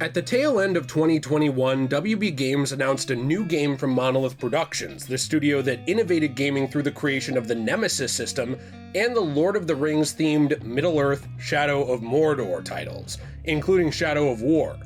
At the tail end of 2021, WB Games announced a new game from Monolith Productions, the studio that innovated gaming through the creation of the Nemesis system and the Lord of the Rings themed Middle-earth Shadow of Mordor titles, including Shadow of War.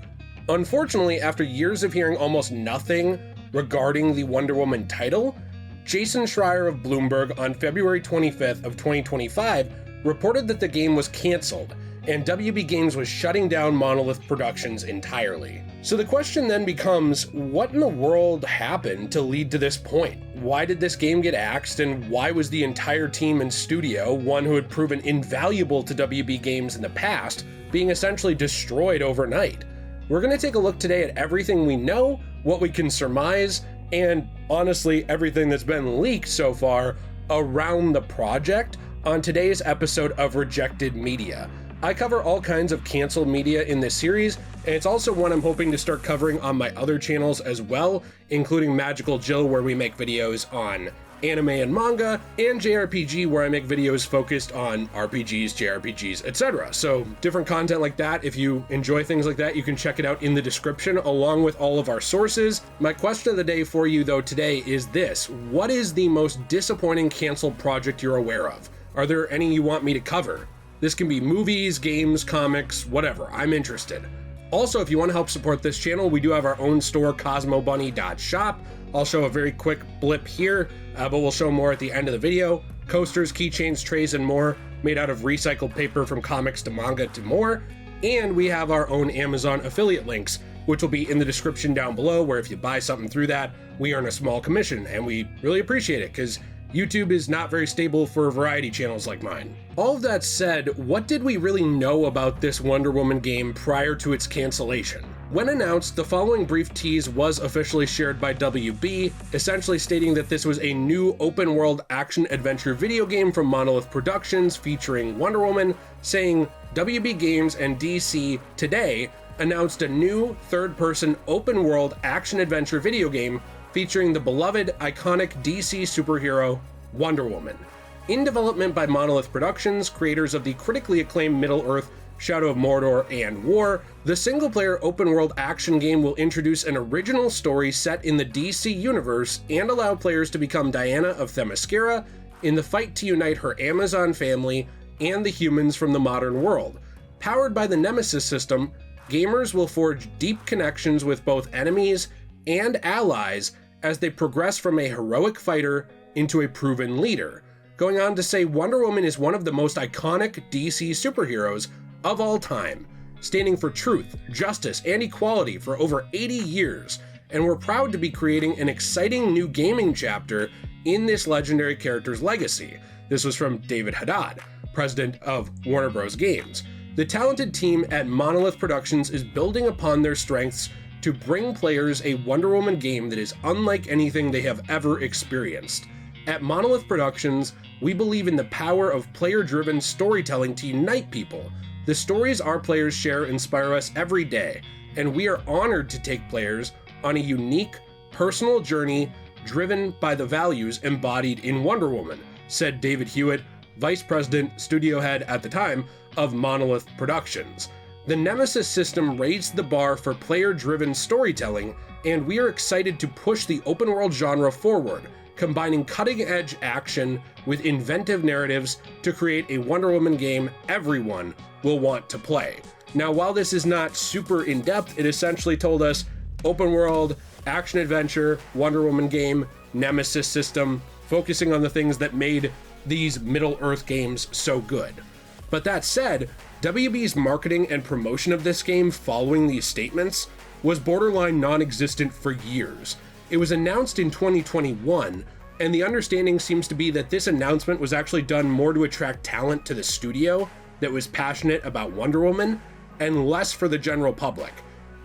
Unfortunately, after years of hearing almost nothing regarding the Wonder Woman title, Jason Schreier of Bloomberg on February 25th of 2025 reported that the game was canceled, and WB Games was shutting down Monolith Productions entirely. So the question then becomes, what in the world happened to lead to this point? Why did this game get axed, and why was the entire team and studio, one who had proven invaluable to WB Games in the past, being essentially destroyed overnight? We're going to take a look today at everything we know, what we can surmise, and honestly everything that's been leaked so far around the project on today's episode of Rejected Media. I cover all kinds of canceled media in this series, and it's also one I'm hoping to start covering on my other channels as well, including Magical Jill, where we make videos on anime and manga, and JayRPG, where I make videos focused on RPGs, JRPGs, etc. So different content like that. If you enjoy things like that, you can check it out in the description along with all of our sources. My question of the day for you though today is this: what is the most disappointing canceled project you're aware of? Are there any you want me to cover? This can be movies, games, comics, whatever. I'm interested. Also, if you want to help support this channel, we do have our own store, cosmobunny.shop. I'll show a very quick blip here, but we'll show more at the end of the video. Coasters, keychains, trays, and more made out of recycled paper, from comics to manga to more. And we have our own Amazon affiliate links, which will be in the description down below, where if you buy something through that, we earn a small commission, and we really appreciate it because YouTube is not very stable for variety channels like mine. All of that said, what did we really know about this Wonder Woman game prior to its cancellation? When announced, the following brief tease was officially shared by WB, essentially stating that this was a new open-world action-adventure video game from Monolith Productions featuring Wonder Woman, saying, WB Games and DC today announced a new third-person open-world action-adventure video game featuring the beloved, iconic DC superhero, Wonder Woman. In development by Monolith Productions, creators of the critically acclaimed Middle-earth Shadow of Mordor and War, the single-player open-world action game will introduce an original story set in the DC universe and allow players to become Diana of Themyscira in the fight to unite her Amazon family and the humans from the modern world. Powered by the Nemesis system, gamers will forge deep connections with both enemies and allies as they progress from a heroic fighter into a proven leader. Going on to say, Wonder Woman is one of the most iconic DC superheroes of all time, standing for truth, justice, and equality for over 80 years, and we're proud to be creating an exciting new gaming chapter in this legendary character's legacy. This was from David Haddad, president of Warner Bros. Games. The talented team at Monolith Productions is building upon their strengths to bring players a Wonder Woman game that is unlike anything they have ever experienced. At Monolith Productions, we believe in the power of player-driven storytelling to unite people. The stories our players share inspire us every day, and we are honored to take players on a unique, personal journey driven by the values embodied in Wonder Woman, said David Hewitt, Vice President, Studio Head at the time of Monolith Productions. The Nemesis system raised the bar for player-driven storytelling, and we are excited to push the open-world genre forward, combining cutting-edge action with inventive narratives to create a Wonder Woman game everyone will want to play. Now, while this is not super in-depth, it essentially told us open-world, action-adventure, Wonder Woman game, Nemesis system, focusing on the things that made these Middle-earth games so good. But that said, WB's marketing and promotion of this game following these statements was borderline non-existent for years. It was announced in 2021, and the understanding seems to be that this announcement was actually done more to attract talent to the studio that was passionate about Wonder Woman, and less for the general public.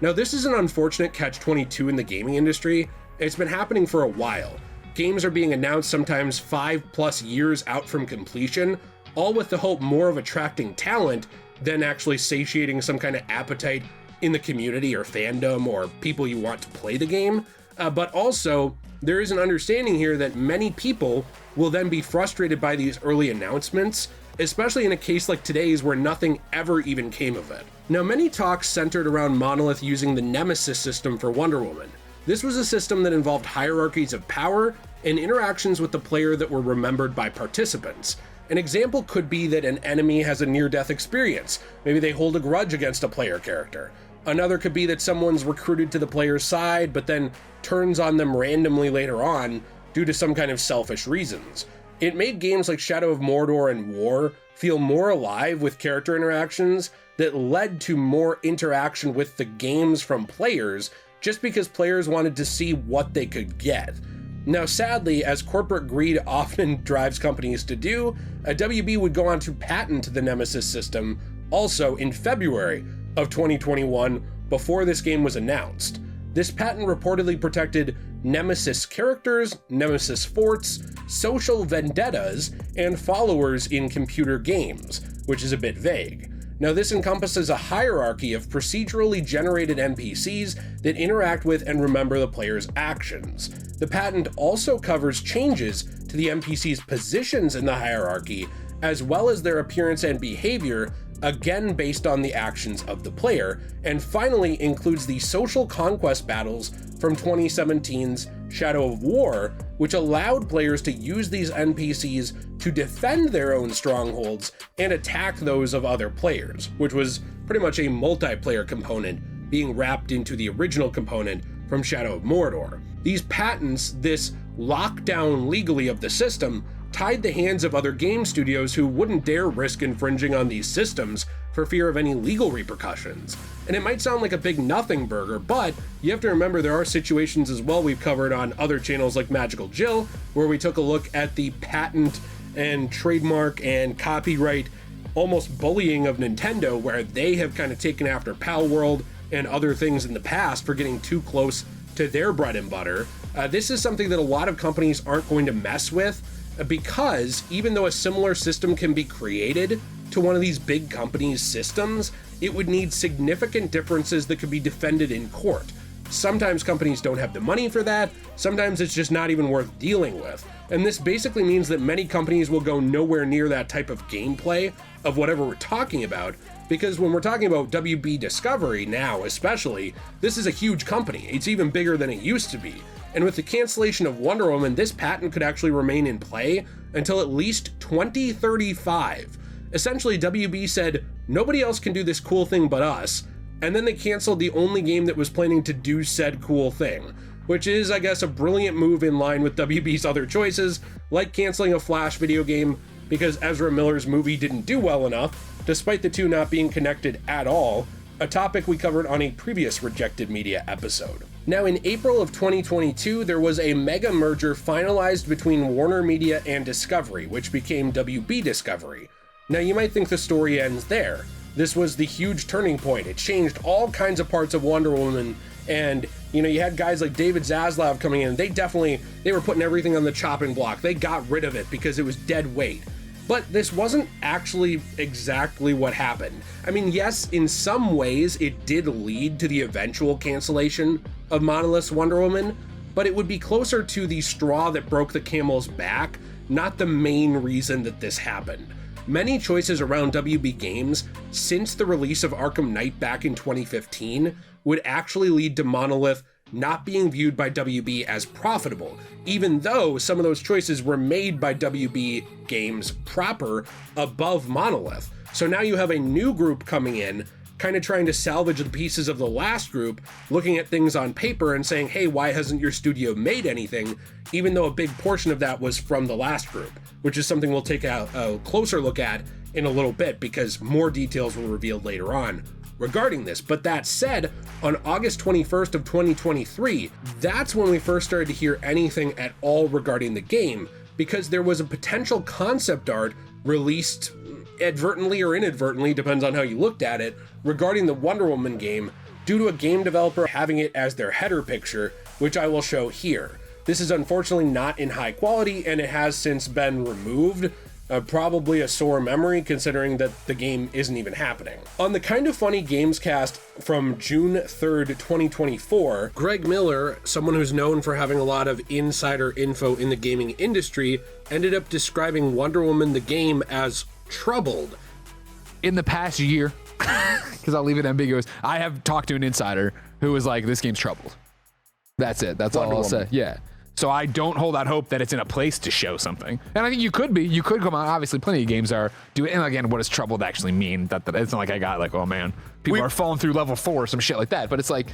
Now, this is an unfortunate catch-22 in the gaming industry, and it's been happening for a while. Games are being announced sometimes 5+ years out from completion, all with the hope more of attracting talent than actually satiating some kind of appetite in the community or fandom or people you want to play the game. But also, there is an understanding here that many people will then be frustrated by these early announcements, especially in a case like today's where nothing ever even came of it. Now, many talks centered around Monolith using the Nemesis system for Wonder Woman. This was a system that involved hierarchies of power and interactions with the player that were remembered by participants. An example could be that an enemy has a near-death experience. Maybe they hold a grudge against a player character. Another could be that someone's recruited to the player's side, but then turns on them randomly later on due to some kind of selfish reasons. It made games like Shadow of Mordor and War feel more alive with character interactions that led to more interaction with the games from players, just because players wanted to see what they could get. Now, sadly, as corporate greed often drives companies to do, WB would go on to patent the Nemesis system also in February of 2021 before this game was announced. This patent reportedly protected Nemesis characters, Nemesis forts, social vendettas, and followers in computer games, which is a bit vague. Now, this encompasses a hierarchy of procedurally generated NPCs that interact with and remember the player's actions. The patent also covers changes to the NPC's positions in the hierarchy, as well as their appearance and behavior, again based on the actions of the player, and finally includes the social conquest battles from 2017's Shadow of War, which allowed players to use these NPCs to defend their own strongholds and attack those of other players, which was pretty much a multiplayer component being wrapped into the original component from Shadow of Mordor. These patents, this lockdown legally of the system, tied the hands of other game studios who wouldn't dare risk infringing on these systems for fear of any legal repercussions. And it might sound like a big nothing burger, but you have to remember there are situations as well we've covered on other channels like Magical Jill, where we took a look at the patent and trademark and copyright almost bullying of Nintendo, where they have kind of taken after Pal World and other things in the past for getting too close to their bread and butter. This is something that a lot of companies aren't going to mess with, because even though a similar system can be created to one of these big companies' systems, it would need significant differences that could be defended in court. Sometimes companies don't have the money for that, sometimes it's just not even worth dealing with. And this basically means that many companies will go nowhere near that type of gameplay of whatever we're talking about, because when we're talking about WB Discovery now especially, this is a huge company. It's even bigger than it used to be. And with the cancellation of Wonder Woman, this patent could actually remain in play until at least 2035. Essentially, WB said, nobody else can do this cool thing but us, and then they canceled the only game that was planning to do said cool thing, which is, I guess, a brilliant move in line with WB's other choices, like canceling a Flash video game because Ezra Miller's movie didn't do well enough, despite the two not being connected at all, a topic we covered on a previous Rejected Media episode. Now, in April of 2022, there was a mega merger finalized between Warner Media and Discovery, which became WB Discovery. Now, you might think the story ends there. This was the huge turning point. It changed all kinds of parts of Wonder Woman, and you had guys like David Zaslav coming in. They were putting everything on the chopping block. They got rid of it because it was dead weight. But this wasn't actually exactly what happened. I mean, yes, in some ways it did lead to the eventual cancellation of Monolith's Wonder Woman, but it would be closer to the straw that broke the camel's back, not the main reason that this happened. Many choices around WB games since the release of Arkham Knight back in 2015 would actually lead to Monolith not being viewed by WB as profitable, even though some of those choices were made by WB games proper above Monolith. So now you have a new group coming in, kind of trying to salvage the pieces of the last group, looking at things on paper and saying, hey, why hasn't your studio made anything? Even though a big portion of that was from the last group, which is something we'll take a closer look at in a little bit, because more details were revealed later on regarding this. But that said, on August 21st of 2023, that's when we first started to hear anything at all regarding the game, because there was a potential concept art released advertently or inadvertently, depends on how you looked at it, regarding the Wonder Woman game, due to a game developer having it as their header picture, which I will show here. This is unfortunately not in high quality, and it has since been removed Probably a sore memory considering that the game isn't even happening. On the Kind of Funny Games cast from June 3rd, 2024, Greg Miller, someone who's known for having a lot of insider info in the gaming industry, ended up describing Wonder Woman the game as troubled. In the past year, because I'll leave it ambiguous, I have talked to an insider who was like, this game's troubled. That's it. That's all I'll say. Yeah. So I don't hold out hope that it's in a place to show something. And I think you could come out. Obviously, plenty of games are doing. And again, what does troubled actually mean? That it's not like I got like, oh man, people are falling through level 4 or some shit like that. But it's like,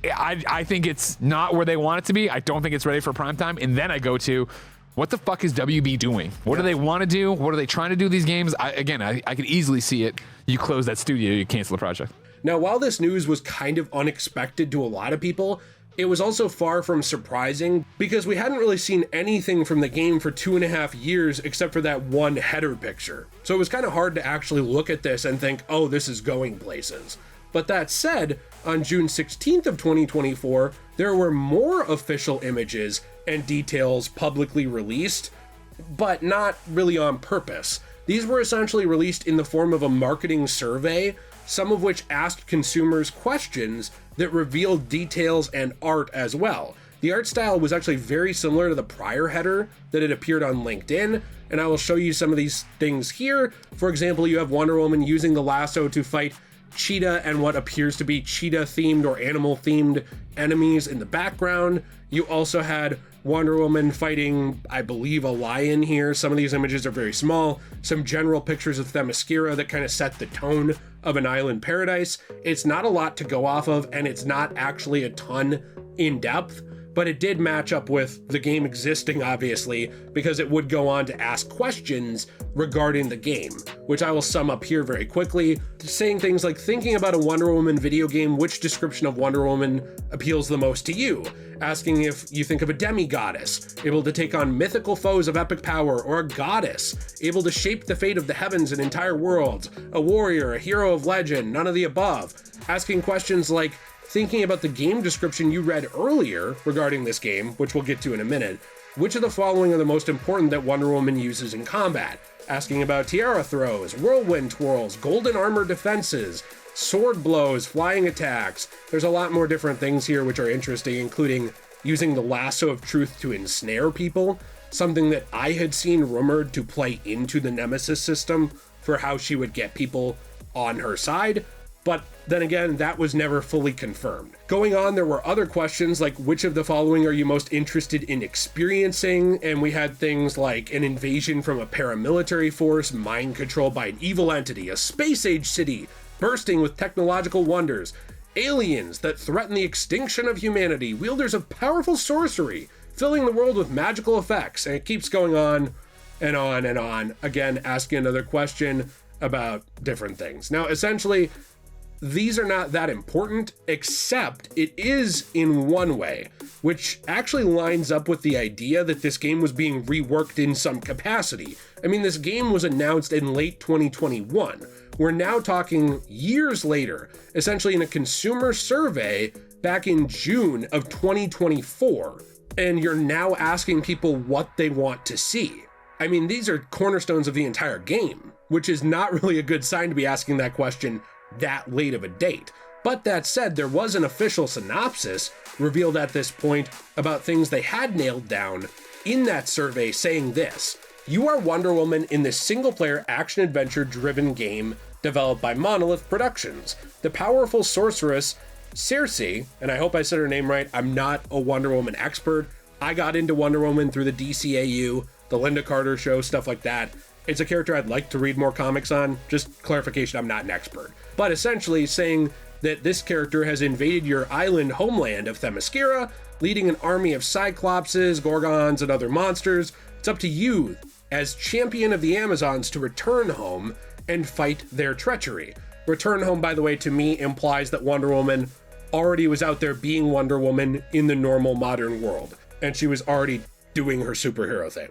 I think it's not where they want it to be. I don't think it's ready for prime time. And then I go to, what the fuck is WB doing? What do they want to do? What are they trying to do these games? I could easily see it. You close that studio, you cancel the project. Now, while this news was kind of unexpected to a lot of people, it was also far from surprising because we hadn't really seen anything from the game for 2.5 years except for that one header picture. So it was kind of hard to actually look at this and think, oh, this is going places. But that said, on June 16th of 2024, there were more official images and details publicly released, but not really on purpose. These were essentially released in the form of a marketing survey, some of which asked consumers questions that revealed details and art as well. The art style was actually very similar to the prior header that had appeared on LinkedIn, and I will show you some of these things here. For example, you have Wonder Woman using the lasso to fight cheetah and what appears to be cheetah-themed or animal-themed enemies in the background. You also had Wonder Woman fighting, I believe, a lion here. Some of these images are very small. Some general pictures of Themyscira that kind of set the tone of an island paradise. It's not a lot to go off of, and it's not actually a ton in depth, but it did match up with the game existing, obviously, because it would go on to ask questions regarding the game, which I will sum up here very quickly, saying things like, thinking about a Wonder Woman video game, which description of Wonder Woman appeals the most to you? Asking if you think of a demigoddess, able to take on mythical foes of epic power, or a goddess, able to shape the fate of the heavens and entire worlds, a warrior, a hero of legend, none of the above. Asking questions like, thinking about the game description you read earlier regarding this game, which we'll get to in a minute, which of the following are the most important that Wonder Woman uses in combat? Asking about tiara throws, whirlwind twirls, golden armor defenses, sword blows, flying attacks. There's a lot more different things here which are interesting, including using the lasso of truth to ensnare people, something that I had seen rumored to play into the Nemesis system for how she would get people on her side. But then again, that was never fully confirmed. Going on, there were other questions like, which of the following are you most interested in experiencing? And we had things like an invasion from a paramilitary force, mind controlled by an evil entity, a space-age city bursting with technological wonders, aliens that threaten the extinction of humanity, wielders of powerful sorcery, filling the world with magical effects, and it keeps going on and on and on. Again, asking another question about different things. Now, essentially, these are not that important, except it is in one way, which actually lines up with the idea that this game was being reworked in some capacity. I mean, this game was announced in late 2021. We're now talking years later, essentially in a consumer survey back in June of 2024, and you're now asking people what they want to see. I mean, these are cornerstones of the entire game, which is not really a good sign to be asking that question that late of a date. But that said, there was an official synopsis revealed at this point about things they had nailed down in that survey, saying this: you are Wonder Woman in this single-player action-adventure driven game developed by Monolith Productions. The powerful sorceress Circe, and I hope I said her name right, I'm not a Wonder Woman expert. I got into Wonder Woman through the DCAU, the Linda Carter show, stuff like that. It's a character I'd like to read more comics on. Just clarification, I'm not an expert. But essentially saying that this character has invaded your island homeland of Themyscira, leading an army of Cyclopses, Gorgons, and other monsters. It's up to you, as champion of the Amazons, to return home and fight their treachery. Return home, by the way, to me implies that Wonder Woman already was out there being Wonder Woman in the normal modern world, and she was already doing her superhero thing.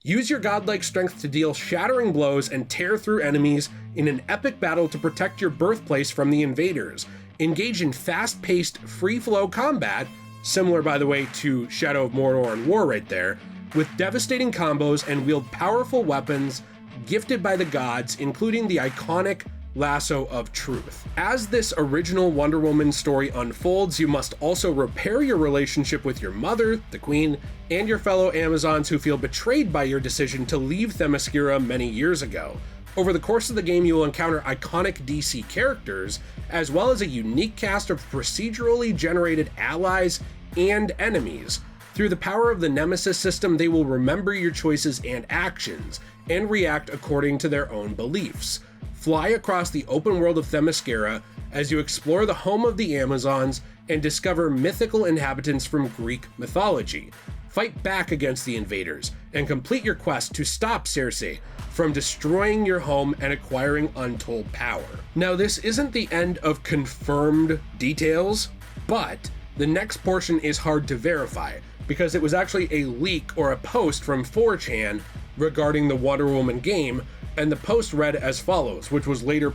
Use your godlike strength to deal shattering blows and tear through enemies in an epic battle to protect your birthplace from the invaders. Engage in fast-paced, free-flow combat, similar, by the way, to Shadow of Mordor and War right there, with devastating combos, and wield powerful weapons gifted by the gods, including the iconic Lasso of Truth. As this original Wonder Woman story unfolds, you must also repair your relationship with your mother, the Queen, and your fellow Amazons who feel betrayed by your decision to leave Themyscira many years ago. Over the course of the game, you will encounter iconic DC characters, as well as a unique cast of procedurally generated allies and enemies. Through the power of the Nemesis system, they will remember your choices and actions, and react according to their own beliefs. Fly across the open world of Themyscira as you explore the home of the Amazons and discover mythical inhabitants from Greek mythology. Fight back against the invaders, and complete your quest to stop Circe from destroying your home and acquiring untold power. Now, this isn't the end of confirmed details, but the next portion is hard to verify, because it was actually a leak or a post from 4chan regarding the Wonder Woman game, and the post read as follows, which was later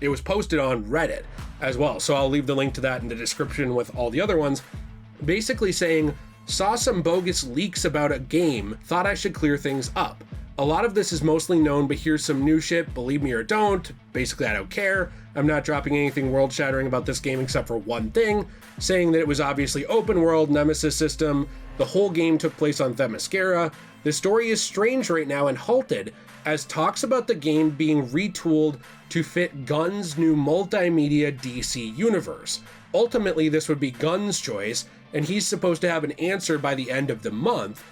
it was posted on Reddit as well, so I'll leave the link to that in the description with all the other ones, basically saying, saw some bogus leaks about a game, thought I should clear things up. A lot of this is mostly known, but here's some new shit, believe me or don't. Basically, I don't care. I'm not dropping anything world-shattering about this game except for one thing, saying that it was obviously open world, Nemesis system, the whole game took place on Themyscira. The story is strange right now and halted, as talks about the game being retooled to fit Gunn's new multimedia DC universe. Ultimately, this would be Gunn's choice, and he's supposed to have an answer by the end of the month,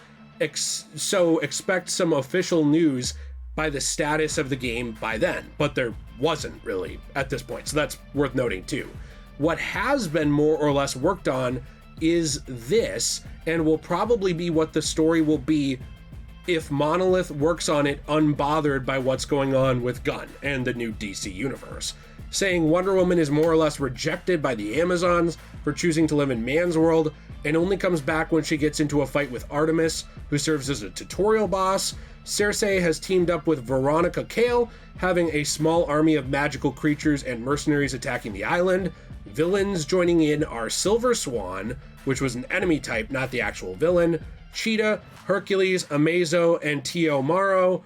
so expect some official news by the status of the game by then, but there wasn't really at this point, so that's worth noting too. What has been more or less worked on is this, and will probably be what the story will be if Monolith works on it unbothered by what's going on with Gunn and the new DC universe. Saying Wonder Woman is more or less rejected by the Amazons for choosing to live in man's world, and only comes back when she gets into a fight with Artemis, who serves as a tutorial boss. Circe has teamed up with Veronica Cale, having a small army of magical creatures and mercenaries attacking the island. Villains joining in are Silver Swan, which was an enemy type, not the actual villain, Cheetah, Hercules, Amazo, and Tio Maro,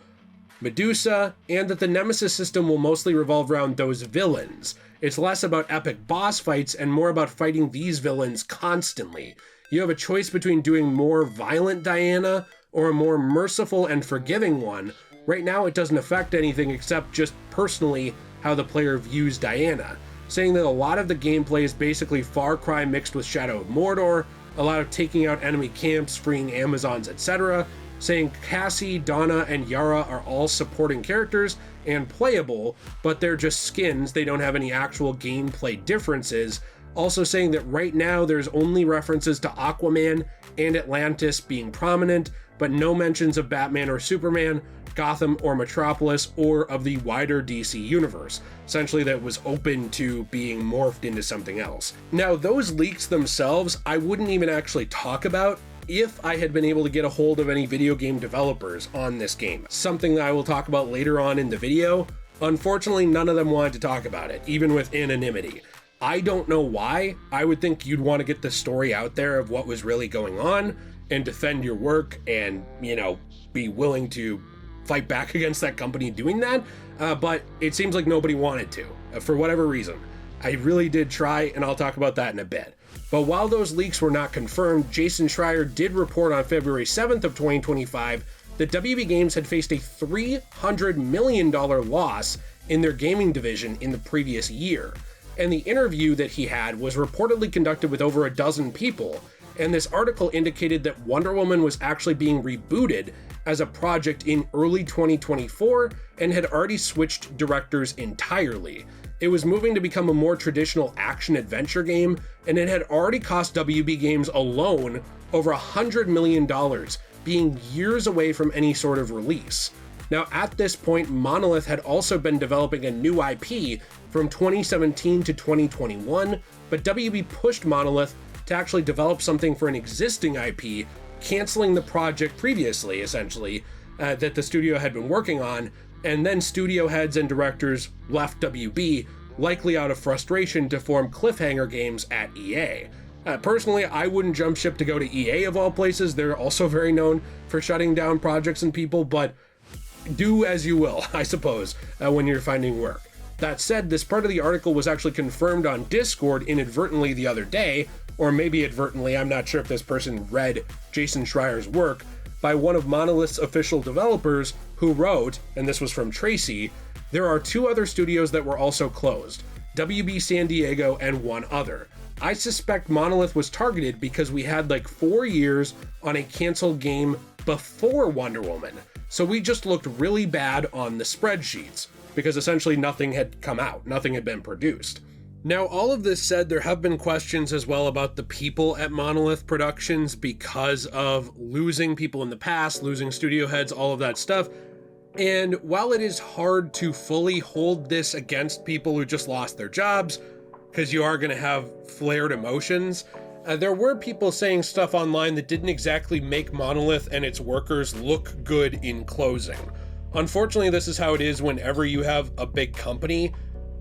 Medusa, and that the Nemesis system will mostly revolve around those villains. It's less about epic boss fights and more about fighting these villains constantly. You have a choice between doing more violent Diana or a more merciful and forgiving one. Right now it doesn't affect anything except just personally how the player views Diana, saying that a lot of the gameplay is basically Far Cry mixed with Shadow of Mordor, a lot of taking out enemy camps, freeing Amazons, etc., saying Cassie, Donna, and Yara are all supporting characters and playable, but they're just skins, they don't have any actual gameplay differences. Also saying that right now there's only references to Aquaman and Atlantis being prominent, but no mentions of Batman or Superman, Gotham or Metropolis, or of the wider DC universe. Essentially that was open to being morphed into something else. Now those leaks themselves, I wouldn't even actually talk about if I had been able to get a hold of any video game developers on this game. Something that I will talk about later on in the video. Unfortunately, none of them wanted to talk about it, even with anonymity. I don't know why. I would think you'd want to get the story out there of what was really going on and defend your work and, be willing to fight back against that company doing that. But it seems like nobody wanted to, for whatever reason. I really did try, and I'll talk about that in a bit. But while those leaks were not confirmed, Jason Schreier did report on February 7th of 2025 that WB Games had faced a $300 million loss in their gaming division in the previous year. And the interview that he had was reportedly conducted with over a dozen people, and this article indicated that Wonder Woman was actually being rebooted as a project in early 2024 and had already switched directors entirely. It was moving to become a more traditional action-adventure game, and it had already cost WB Games alone over $100 million, being years away from any sort of release. Now, at this point, Monolith had also been developing a new IP from 2017 to 2021, but WB pushed Monolith to actually develop something for an existing IP, canceling the project previously, essentially, that the studio had been working on, and then studio heads and directors left WB, likely out of frustration, to form Cliffhanger Games at EA. Personally, I wouldn't jump ship to go to EA of all places. They're also very known for shutting down projects and people, but do as you will, I suppose, when you're finding work. That said, this part of the article was actually confirmed on Discord inadvertently the other day, or maybe advertently, I'm not sure if this person read Jason Schreier's work, by one of Monolith's official developers who wrote, and this was from Tracy, there are 2 other studios that were also closed, WB San Diego and one other. I suspect Monolith was targeted because we had like 4 years on a canceled game before Wonder Woman. So we just looked really bad on the spreadsheets because essentially nothing had come out, nothing had been produced. Now, all of this said, there have been questions as well about the people at Monolith Productions because of losing people in the past, losing studio heads, all of that stuff. And while it is hard to fully hold this against people who just lost their jobs, because you are going to have flared emotions, there were people saying stuff online that didn't exactly make Monolith and its workers look good in closing. Unfortunately, this is how it is whenever you have a big company.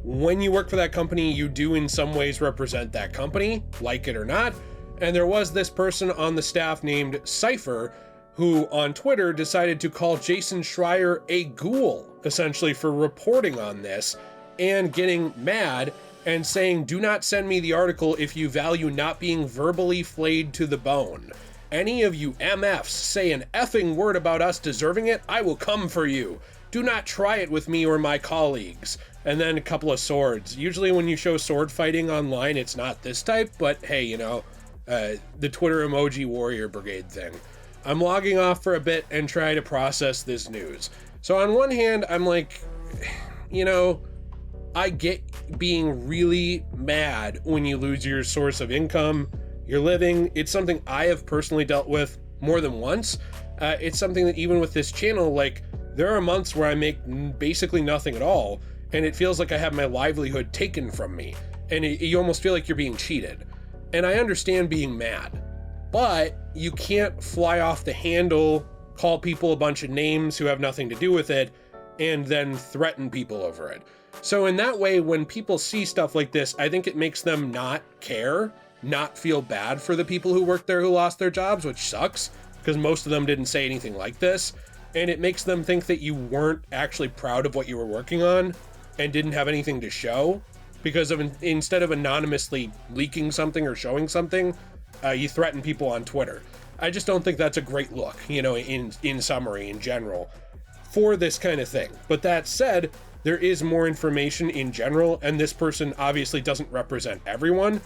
When you work for that company, you do in some ways represent that company, like it or not. And there was this person on the staff named Cypher, who on Twitter decided to call Jason Schreier a ghoul, essentially for reporting on this and getting mad and saying, do not send me the article if you value not being verbally flayed to the bone. Any of you MFs say an effing word about us deserving it, I will come for you. Do not try it with me or my colleagues. And then a couple of swords. Usually when you show sword fighting online, it's not this type, but hey, you know, the Twitter emoji warrior brigade thing. I'm logging off for a bit and trying to process this news. So on one hand, I'm like, you know, I get being really mad when you lose your source of income, your living. It's something I have personally dealt with more than once. It's something that even with this channel, like, there are months where I make basically nothing at all, and it feels like I have my livelihood taken from me, and you almost feel like you're being cheated. And I understand being mad, but you can't fly off the handle, call people a bunch of names who have nothing to do with it, and then threaten people over it. So in that way, when people see stuff like this, I think it makes them not care, not feel bad for the people who worked there who lost their jobs, which sucks, because most of them didn't say anything like this. And it makes them think that you weren't actually proud of what you were working on and didn't have anything to show, because of instead of anonymously leaking something or showing something, you threaten people on Twitter. I just don't think that's a great look, you know, in summary, in general, for this kind of thing. But that said, there is more information in general, and this person obviously doesn't represent everyone,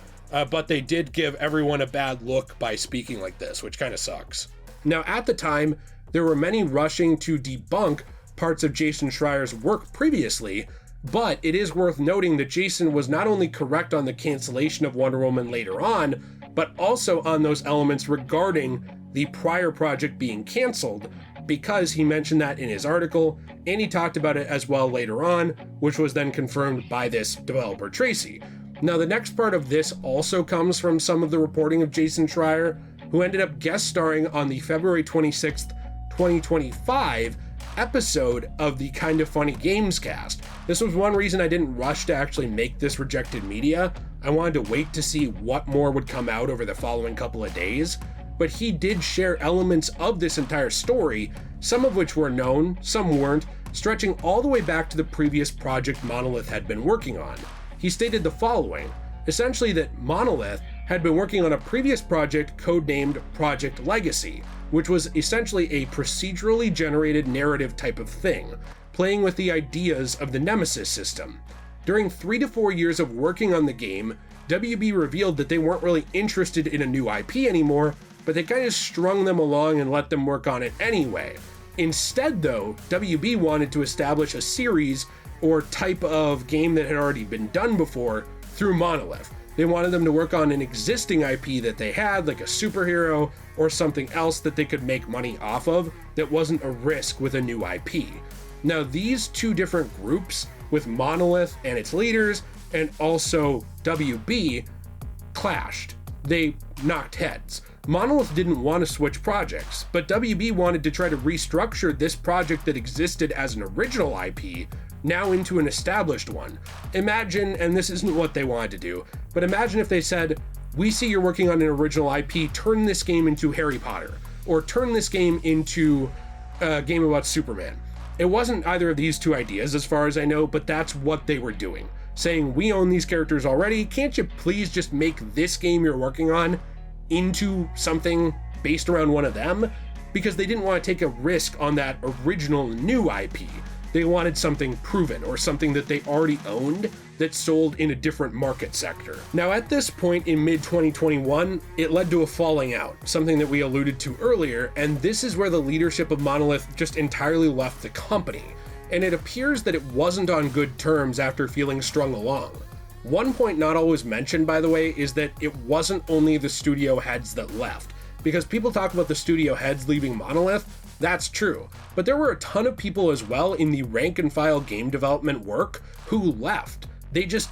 but they did give everyone a bad look by speaking like this, which kind of sucks. Now, at the time, there were many rushing to debunk parts of Jason Schreier's work previously, but it is worth noting that Jason was not only correct on the cancellation of Wonder Woman later on, but also on those elements regarding the prior project being canceled, because he mentioned that in his article, and he talked about it as well later on, which was then confirmed by this developer Tracy. Now, the next part of this also comes from some of the reporting of Jason Schreier, who ended up guest starring on the February 26th, 2025 episode of the Kind of Funny Games cast. This was one reason I didn't rush to actually make this Rejected Media. I wanted to wait to see what more would come out over the following couple of days, but he did share elements of this entire story, some of which were known, some weren't, stretching all the way back to the previous project Monolith had been working on. He stated the following, essentially that Monolith had been working on a previous project codenamed Project Legacy, which was essentially a procedurally generated narrative type of thing, playing with the ideas of the Nemesis system. During 3 to 4 years of working on the game, WB revealed that they weren't really interested in a new IP anymore, but they kind of strung them along and let them work on it anyway. Instead though, WB wanted to establish a series or type of game that had already been done before through Monolith. They wanted them to work on an existing IP that they had, like a superhero or something else that they could make money off of that wasn't a risk with a new IP. Now, these two different groups, with Monolith and its leaders, and also WB, clashed. They knocked heads. Monolith didn't want to switch projects, but WB wanted to try to restructure this project that existed as an original IP now into an established one. Imagine, and this isn't what they wanted to do, but imagine if they said, we see you're working on an original IP, turn this game into Harry Potter, or turn this game into a game about Superman. It wasn't either of these two ideas as far as I know, but that's what they were doing. Saying, we own these characters already, can't you please just make this game you're working on into something based around one of them? Because they didn't want to take a risk on that original new IP. They wanted something proven, or something that they already owned that sold in a different market sector. Now at this point in mid-2021, it led to a falling out, something that we alluded to earlier, and this is where the leadership of Monolith just entirely left the company. And it appears that it wasn't on good terms after feeling strung along. One point not always mentioned, by the way, is that it wasn't only the studio heads that left. Because people talk about the studio heads leaving Monolith, that's true. But there were a ton of people as well in the rank and file game development work who left. They just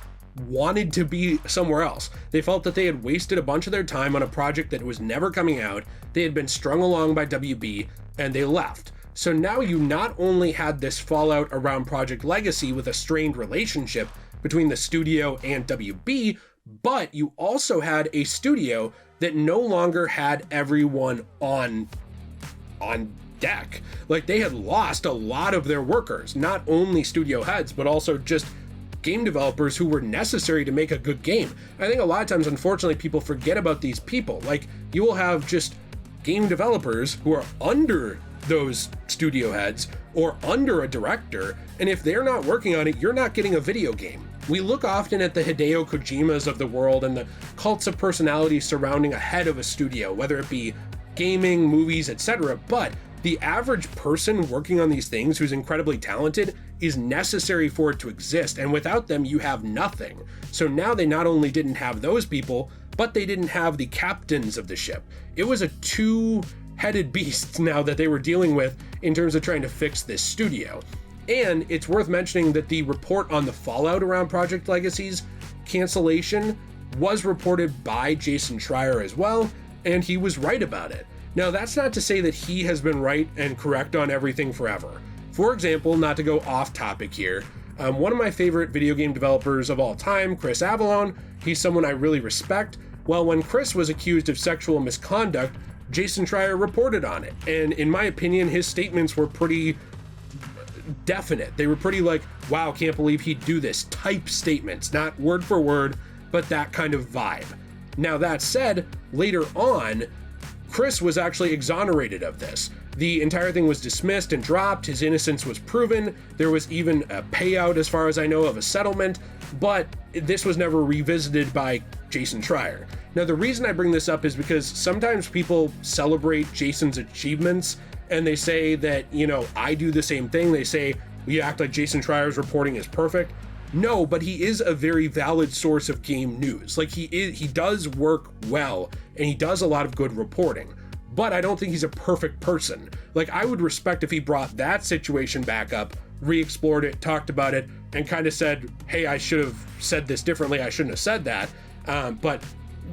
wanted to be somewhere else. They felt that they had wasted a bunch of their time on a project that was never coming out, they had been strung along by WB, and they left. So now you not only had this fallout around Project Legacy with a strained relationship between the studio and WB, but you also had a studio that no longer had everyone on deck. Like, they had lost a lot of their workers, not only studio heads, but also just game developers who were necessary to make a good game. I think a lot of times, unfortunately, people forget about these people. Like, you will have just game developers who are under those studio heads or under a director, and if they're not working on it, you're not getting a video game. We look often at the Hideo Kojimas of the world and the cults of personality surrounding a head of a studio, whether it be gaming, movies, etc., but the average person working on these things who's incredibly talented is necessary for it to exist, and without them you have nothing. So now they not only didn't have those people, but they didn't have the captains of the ship. It was a two-headed beast now that they were dealing with in terms of trying to fix this studio. And it's worth mentioning that the report on the fallout around Project Legacy's cancellation was reported by Jason Schreier as well, and he was right about it. Now, that's not to say that he has been right and correct on everything forever. For example, not to go off topic here, one of my favorite video game developers of all time, Chris Avallone, he's someone I really respect. Well, when Chris was accused of sexual misconduct, Jason Schreier reported on it. And in my opinion, his statements were pretty definite. They were pretty like, wow, can't believe he'd do this type statements, not word for word, but that kind of vibe. Now, that said, later on, Chris was actually exonerated of this. The entire thing was dismissed and dropped, his innocence was proven, there was even a payout as far as I know of a settlement, but this was never revisited by Jason Schreier. Now, the reason I bring this up is because sometimes people celebrate Jason's achievements and they say that, you know, I do the same thing. They say, you act like Jason Schreier's reporting is perfect. No, but he is a very valid source of game news. Like, he does work well, and he does a lot of good reporting. But I don't think he's a perfect person. Like, I would respect if he brought that situation back up, re-explored it, talked about it, and kind of said, hey, I should have said this differently, I shouldn't have said that. But,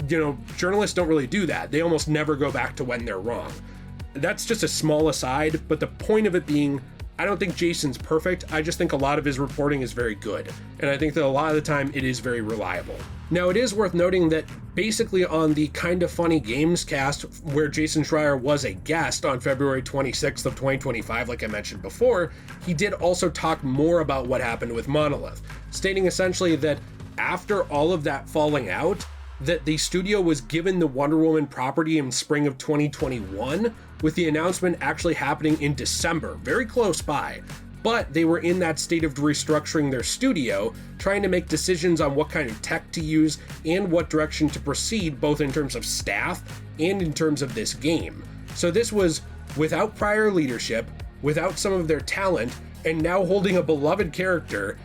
you know, journalists don't really do that. They almost never go back to when they're wrong. That's just a small aside, but the point of it being, I don't think Jason's perfect. I just think a lot of his reporting is very good. And I think that a lot of the time it is very reliable. Now, it is worth noting that basically on the Kinda Funny Games cast, where Jason Schreier was a guest on February 26th of 2025, like I mentioned before, he did also talk more about what happened with Monolith, stating essentially that after all of that falling out, that the studio was given the Wonder Woman property in spring of 2021, with the announcement actually happening in December, very close by. But they were in that state of restructuring their studio, trying to make decisions on what kind of tech to use and what direction to proceed, both in terms of staff and in terms of this game. So this was without prior leadership, without some of their talent, and now holding a beloved character,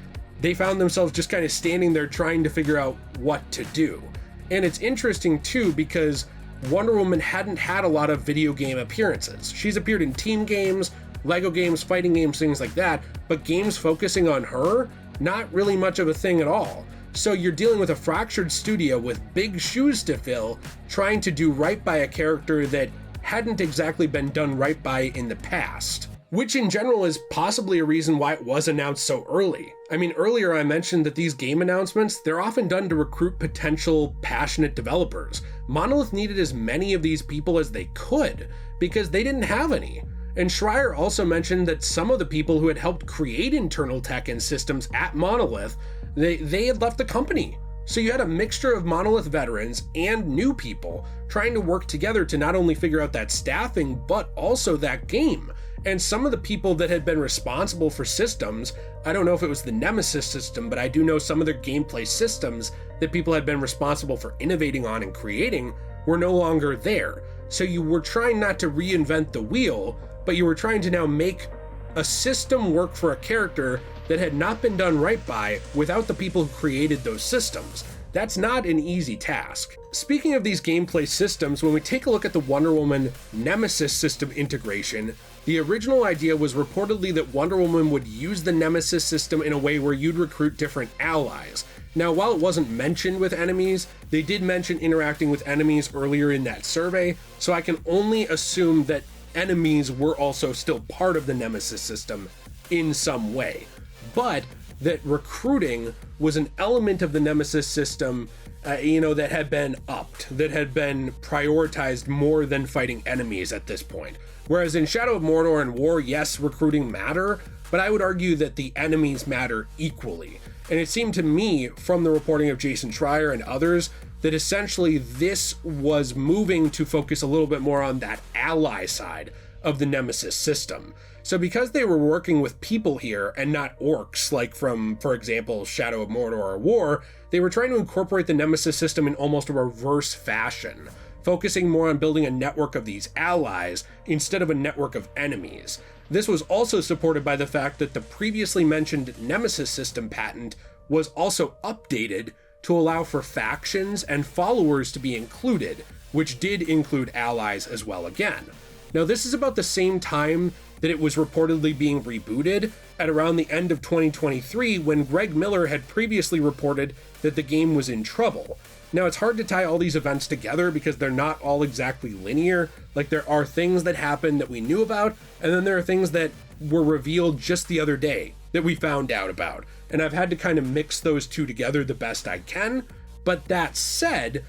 they found themselves just kind of standing there trying to figure out what to do. And it's interesting too, because Wonder Woman hadn't had a lot of video game appearances. She's appeared in team games, Lego games, fighting games, things like that, but games focusing on her, not really much of a thing at all. So you're dealing with a fractured studio with big shoes to fill, trying to do right by a character that hadn't exactly been done right by in the past. Which in general is possibly a reason why it was announced so early. I mean, earlier I mentioned that these game announcements, they're often done to recruit potential passionate developers. Monolith needed as many of these people as they could, because they didn't have any. And Schreier also mentioned that some of the people who had helped create internal tech and systems at Monolith, they had left the company. So you had a mixture of Monolith veterans and new people trying to work together to not only figure out that staffing, but also that game. And some of the people that had been responsible for systems, I don't know if it was the Nemesis system, but I do know some of their gameplay systems that people had been responsible for innovating on and creating were no longer there. So you were trying not to reinvent the wheel, but you were trying to now make a system work for a character that had not been done right by without the people who created those systems. That's not an easy task. Speaking of these gameplay systems, when we take a look at the Wonder Woman Nemesis system integration, the original idea was reportedly that Wonder Woman would use the Nemesis system in a way where you'd recruit different allies. Now, while it wasn't mentioned with enemies, they did mention interacting with enemies earlier in that survey, so I can only assume that enemies were also still part of the Nemesis system in some way. But that recruiting was an element of the Nemesis system, that had been upped, that had been prioritized more than fighting enemies at this point. Whereas in Shadow of Mordor and War, yes, recruiting matter, but I would argue that the enemies matter equally. And it seemed to me, from the reporting of Jason Schreier and others, that essentially this was moving to focus a little bit more on that ally side of the Nemesis system. So because they were working with people here and not orcs, like from, for example, Shadow of Mordor or War, they were trying to incorporate the Nemesis system in almost a reverse fashion, focusing more on building a network of these allies instead of a network of enemies. This was also supported by the fact that the previously mentioned Nemesis system patent was also updated to allow for factions and followers to be included, which did include allies as well again. Now, this is about the same time that it was reportedly being rebooted, at around the end of 2023, when Greg Miller had previously reported that the game was in trouble. Now, it's hard to tie all these events together because they're not all exactly linear. Like, there are things that happened that we knew about, and then there are things that were revealed just the other day that we found out about. And I've had to kind of mix those two together the best I can. But that said,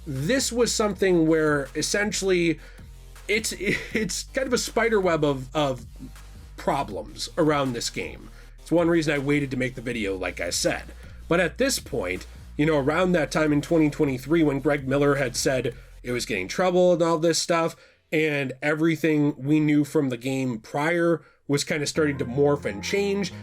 this was something where essentially it's kind of a spider web of problems around this game. It's one reason I waited to make the video, like I said. But at this point, around that time in 2023 when Greg Miller had said it was getting trouble and all this stuff, and everything we knew from the game prior was kind of starting to morph and change,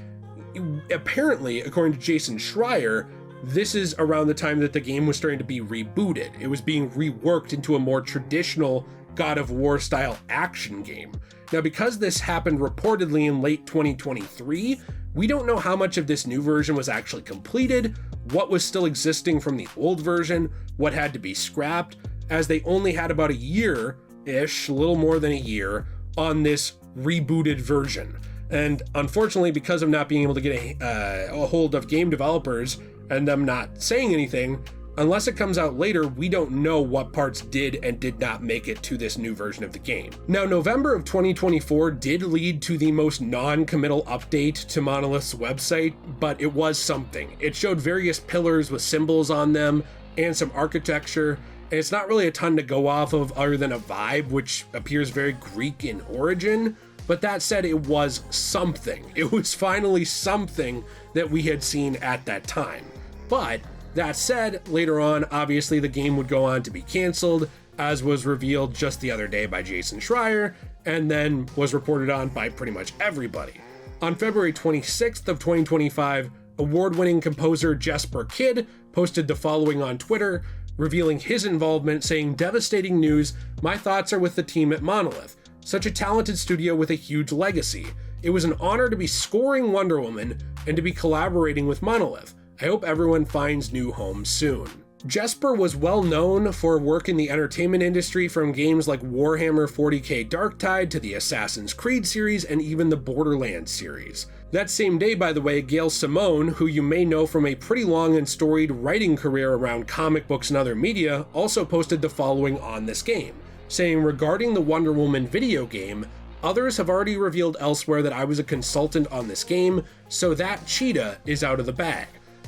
apparently, according to Jason Schreier, this is around the time that the game was starting to be rebooted. It was being reworked into a more traditional God of War style action game. Now, because this happened reportedly in late 2023, we don't know how much of this new version was actually completed, what was still existing from the old version, what had to be scrapped, as they only had about a year-ish, a little more than a year, on this rebooted version. And unfortunately, because of not being able to get a hold of game developers and them not saying anything, unless it comes out later, we don't know what parts did and did not make it to this new version of the game. Now, November of 2024 did lead to the most non-committal update to Monolith's website, but it was something. It showed various pillars with symbols on them and some architecture, and it's not really a ton to go off of other than a vibe, which appears very Greek in origin. But that said, it was something. It was finally something that we had seen at that time. But that said, later on, obviously the game would go on to be canceled, as was revealed just the other day by Jason Schreier, and then was reported on by pretty much everybody. On February 26th of 2025, award-winning composer Jesper Kyd posted the following on Twitter, revealing his involvement, saying, "Devastating news, my thoughts are with the team at Monolith. Such a talented studio with a huge legacy. It was an honor to be scoring Wonder Woman and to be collaborating with Monolith. I hope everyone finds new homes soon." Jesper was well known for work in the entertainment industry, from games like Warhammer 40k Darktide to the Assassin's Creed series and even the Borderlands series. That same day, by the way, Gail Simone, who you may know from a pretty long and storied writing career around comic books and other media, also posted the following on this game, saying, "Regarding the Wonder Woman video game, others have already revealed elsewhere that I was a consultant on this game, so that cheetah is out of the bag.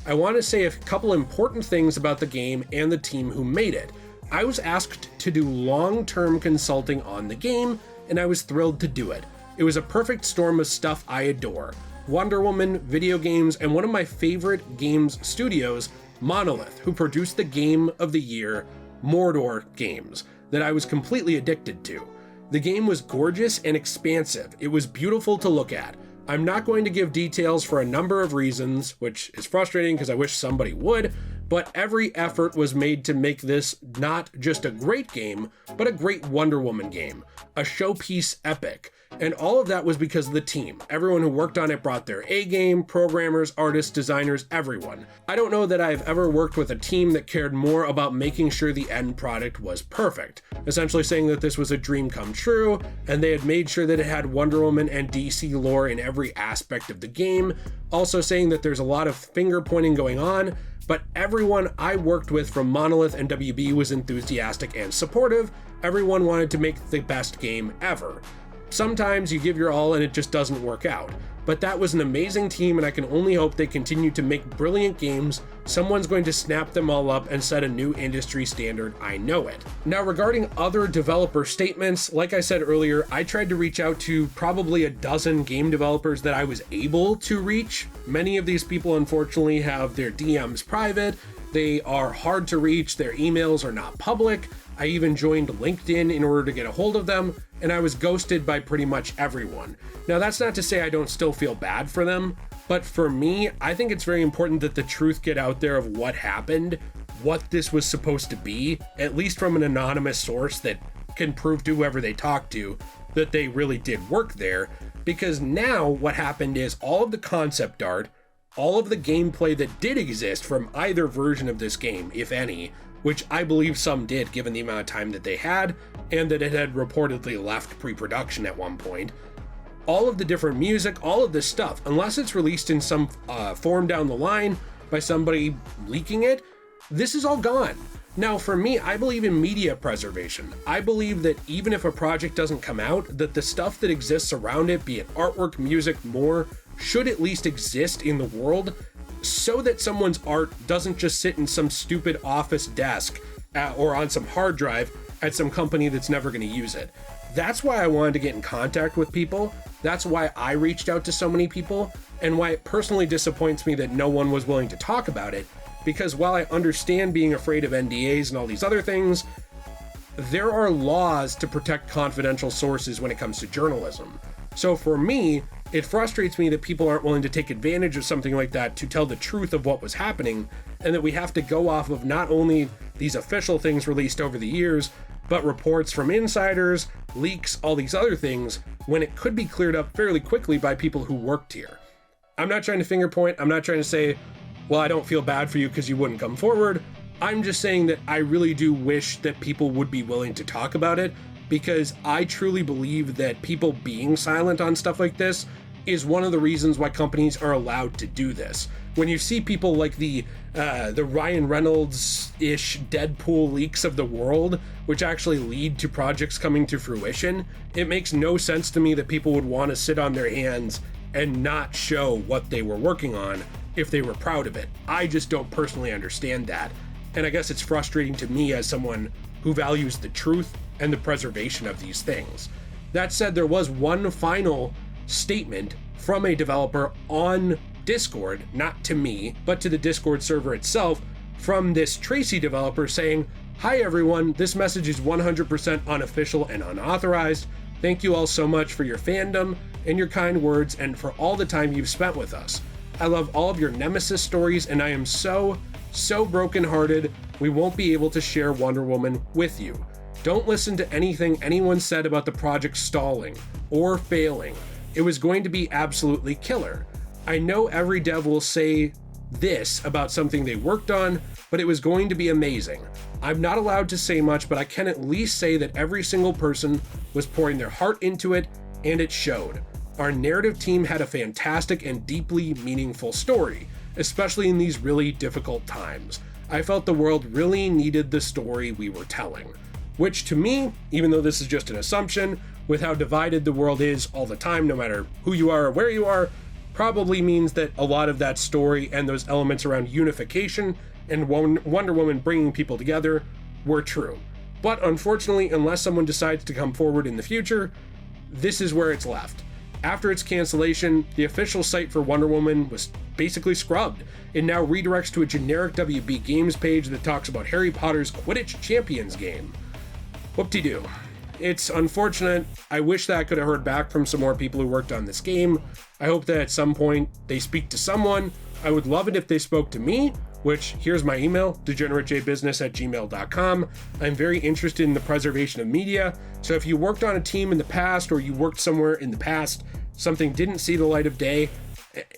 I want to say a couple important things about the game and the team who made it. I was asked to do long-term consulting on the game, and I was thrilled to do it. It was a perfect storm of stuff I adore. Wonder Woman, video games, and one of my favorite games studios, Monolith, who produced the game of the year, Mordor games, that I was completely addicted to. The game was gorgeous and expansive. It was beautiful to look at. I'm not going to give details for a number of reasons, which is frustrating because I wish somebody would, but every effort was made to make this not just a great game, but a great Wonder Woman game, a showpiece epic. And all of that was because of the team. Everyone who worked on it brought their A game, programmers, artists, designers, everyone. I don't know that I've ever worked with a team that cared more about making sure the end product was perfect, essentially saying that this was a dream come true, and they had made sure that it had Wonder Woman and DC lore in every aspect of the game, also saying that there's a lot of finger pointing going on, but everyone I worked with from Monolith and WB was enthusiastic and supportive. Everyone wanted to make the best game ever. Sometimes you give your all and it just doesn't work out, but that was an amazing team and I can only hope they continue to make brilliant games. Someone's going to snap them all up and set a new industry standard, I know it. Now, regarding other developer statements, like I said earlier, I tried to reach out to probably a dozen game developers that I was able to reach. Many of these people unfortunately have their DMs private, they are hard to reach, their emails are not public. I even joined LinkedIn in order to get a hold of them, and I was ghosted by pretty much everyone. Now, that's not to say I don't still feel bad for them, but for me, I think it's very important that the truth get out there of what happened, what this was supposed to be, at least from an anonymous source that can prove to whoever they talk to that they really did work there, because now what happened is all of the concept art, all of the gameplay that did exist from either version of this game, if any, which I believe some did given the amount of time that they had, and that it had reportedly left pre-production at one point. All of the different music, all of this stuff, unless it's released in some form down the line by somebody leaking it, this is all gone. Now, for me, I believe in media preservation. I believe that even if a project doesn't come out, that the stuff that exists around it, be it artwork, music, more, should at least exist in the world, so that someone's art doesn't just sit in some stupid office desk or on some hard drive at some company that's never going to use it. That's why I wanted to get in contact with people. That's why I reached out to so many people, and why it personally disappoints me that no one was willing to talk about it, because while I understand being afraid of NDAs and all these other things, there are laws to protect confidential sources when it comes to journalism. So for me, it frustrates me that people aren't willing to take advantage of something like that to tell the truth of what was happening, and that we have to go off of not only these official things released over the years, but reports from insiders, leaks, all these other things, when it could be cleared up fairly quickly by people who worked here. I'm not trying to finger point, I'm not trying to say, well, I don't feel bad for you because you wouldn't come forward. I'm just saying that I really do wish that people would be willing to talk about it, because I truly believe that people being silent on stuff like this is one of the reasons why companies are allowed to do this. When you see people like the Ryan Reynolds-ish Deadpool leaks of the world, which actually lead to projects coming to fruition, it makes no sense to me that people would want to sit on their hands and not show what they were working on if they were proud of it. I just don't personally understand that. And I guess it's frustrating to me as someone who values the truth and the preservation of these things. That said, there was one final statement from a developer on Discord, not to me, but to the Discord server itself, from this Tracy developer saying, "Hi everyone, this message is 100% unofficial and unauthorized. Thank you all so much for your fandom and your kind words and for all the time you've spent with us. I love all of your Nemesis stories and I am so brokenhearted we won't be able to share Wonder Woman with you. Don't listen to anything anyone said about the project stalling or failing. It was going to be absolutely killer. I know every dev will say this about something they worked on, but it was going to be amazing. I'm not allowed to say much, but I can at least say that every single person was pouring their heart into it, and it showed. Our narrative team had a fantastic and deeply meaningful story, especially in these really difficult times. I felt the world really needed the story we were telling." Which to me, even though this is just an assumption, with how divided the world is all the time, no matter who you are or where you are, probably means that a lot of that story and those elements around unification and Wonder Woman bringing people together were true. But unfortunately, unless someone decides to come forward in the future, this is where it's left. After its cancellation, the official site for Wonder Woman was basically scrubbed. It now redirects to a generic WB Games page that talks about Harry Potter's Quidditch Champions game. Whoop-de-doo. It's unfortunate. I wish that I could have heard back from some more people who worked on this game. I hope that at some point they speak to someone. I would love it if they spoke to me, which, here's my email, degeneratejbusiness@gmail.com. I'm very interested in the preservation of media, so if you worked on a team in the past or you worked somewhere in the past, something didn't see the light of day,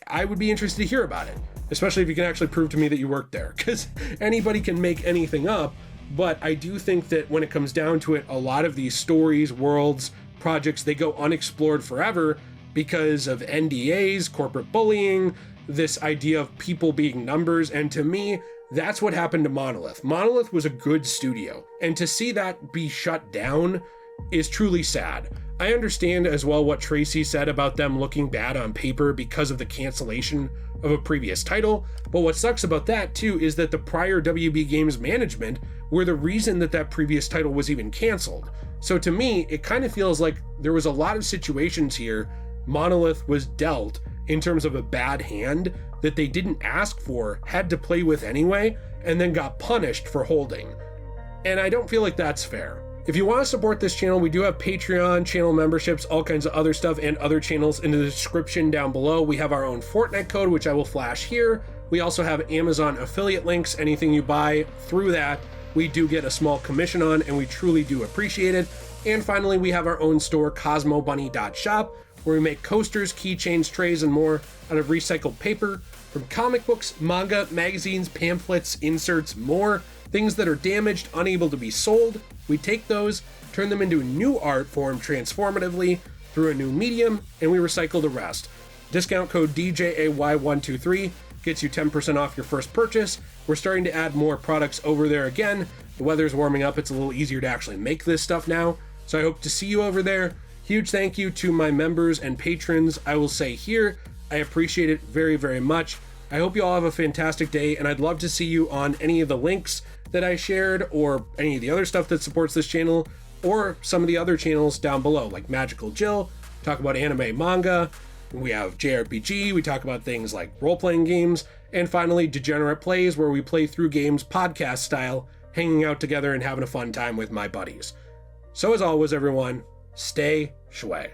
I would be interested to hear about it, especially if you can actually prove to me that you worked there, because anybody can make anything up. But I do think that when it comes down to it, a lot of these stories, worlds, projects, they go unexplored forever because of NDAs, corporate bullying, this idea of people being numbers. And to me, that's what happened to Monolith. Monolith was a good studio, and to see that be shut down is truly sad. I understand as well what Tracy said about them looking bad on paper because of the cancellation of a previous title, but what sucks about that too is that the prior WB Games management were the reason that that previous title was even canceled. So to me, it kind of feels like there was a lot of situations here Monolith was dealt in terms of a bad hand that they didn't ask for, had to play with anyway, and then got punished for holding. And I don't feel like that's fair. If you want to support this channel, we do have Patreon, channel memberships, all kinds of other stuff, and other channels in the description down below. We have our own Fortnite code, which I will flash here. We also have Amazon affiliate links. Anything you buy through that, we do get a small commission on, and we truly do appreciate it. And finally, we have our own store, cosmobunny.shop, where we make coasters, keychains, trays, and more out of recycled paper from comic books, manga, magazines, pamphlets, inserts, more. Things that are damaged, unable to be sold, we take those, turn them into a new art form transformatively through a new medium, and we recycle the rest. Discount code DJAY123 gets you 10% off your first purchase. We're starting to add more products over there again. The weather's warming up, it's a little easier to actually make this stuff now, so I hope to see you over there. Huge thank you to my members and patrons. I will say here, I appreciate it very, very much. I hope you all have a fantastic day, and I'd love to see you on any of the links that I shared, or any of the other stuff that supports this channel, or some of the other channels down below, like Magical Jill, talk about anime, manga. We have JayRPG, we talk about things like role-playing games, and finally Degenerate Plays, where we play through games podcast style, hanging out together and having a fun time with my buddies. So as always, everyone, stay shway.